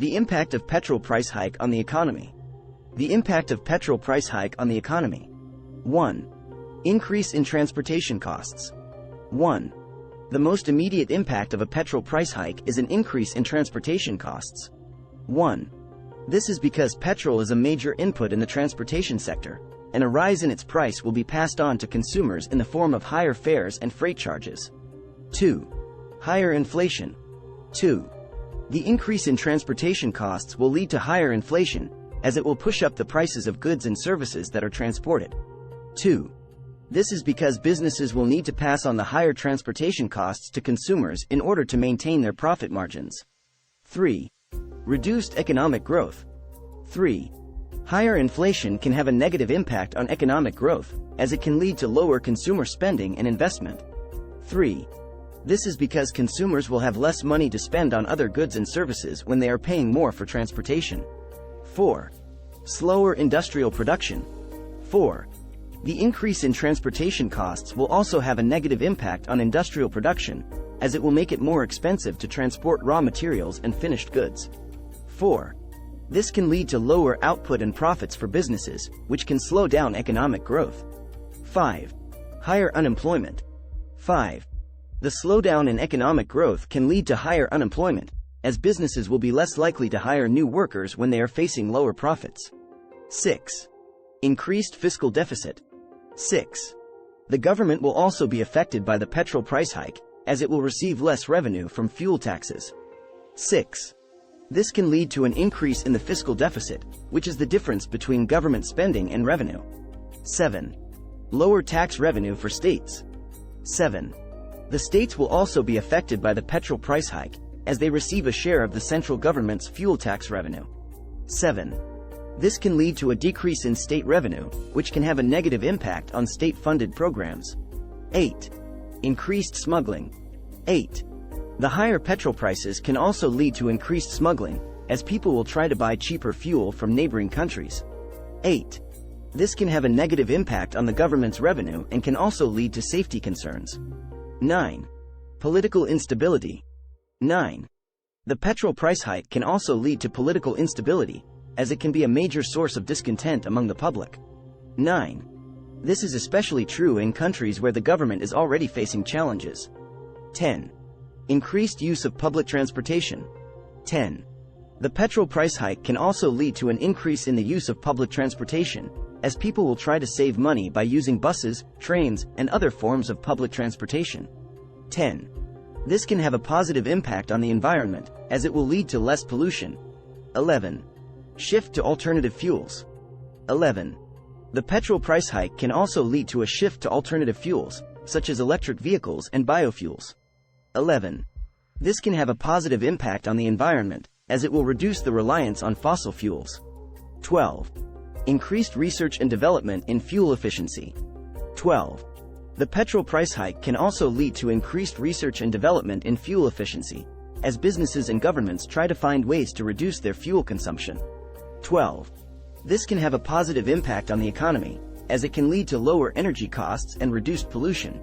The impact of petrol price hike on the economy. The impact of petrol price hike on the economy. 1. Increase in transportation costs. 1. The most immediate impact of a petrol price hike is an increase in transportation costs. 1. This is because petrol is a major input in the transportation sector, and a rise in its price will be passed on to consumers in the form of higher fares and freight charges. 2. Higher inflation. 2. The increase in transportation costs will lead to higher inflation, as it will push up the prices of goods and services that are transported. 2. This is because businesses will need to pass on the higher transportation costs to consumers in order to maintain their profit margins. 3. Reduced economic growth. 3. Higher inflation can have a negative impact on economic growth, as it can lead to lower consumer spending and investment. 3. This is because consumers will have less money to spend on other goods and services when they are paying more for transportation. 4. Slower industrial production. 4. The increase in transportation costs will also have a negative impact on industrial production, as it will make it more expensive to transport raw materials and finished goods. 4. This can lead to lower output and profits for businesses, which can slow down economic growth. 5. Higher unemployment. 5. The slowdown in economic growth can lead to higher unemployment, as businesses will be less likely to hire new workers when they are facing lower profits. 6. Increased fiscal deficit. 6. The government will also be affected by the petrol price hike, as it will receive less revenue from fuel taxes. 6. This can lead to an increase in the fiscal deficit, which is the difference between government spending and revenue. 7. Lower tax revenue for states. 7. The states will also be affected by the petrol price hike, as they receive a share of the central government's fuel tax revenue. 7. This can lead to a decrease in state revenue, which can have a negative impact on state-funded programs. 8. Increased smuggling. 8. The higher petrol prices can also lead to increased smuggling, as people will try to buy cheaper fuel from neighboring countries. 8. This can have a negative impact on the government's revenue and can also lead to safety concerns. 9. Political instability. 9. The petrol price hike can also lead to political instability, as it can be a major source of discontent among the public. 9. This is especially true in countries where the government is already facing challenges. 10. Increased use of public transportation. 10. The petrol price hike can also lead to an increase in the use of public transportation, as people will try to save money by using buses, trains, and other forms of public transportation. 10. This can have a positive impact on the environment, as it will lead to less pollution. 11. Shift to alternative fuels. 11. The petrol price hike can also lead to a shift to alternative fuels, such as electric vehicles and biofuels. 11. This can have a positive impact on the environment, as it will reduce the reliance on fossil fuels. 12. Increased research and development in fuel efficiency. 12. The petrol price hike can also lead to increased research and development in fuel efficiency, as businesses and governments try to find ways to reduce their fuel consumption. 12. This can have a positive impact on the economy, as it can lead to lower energy costs and reduced pollution,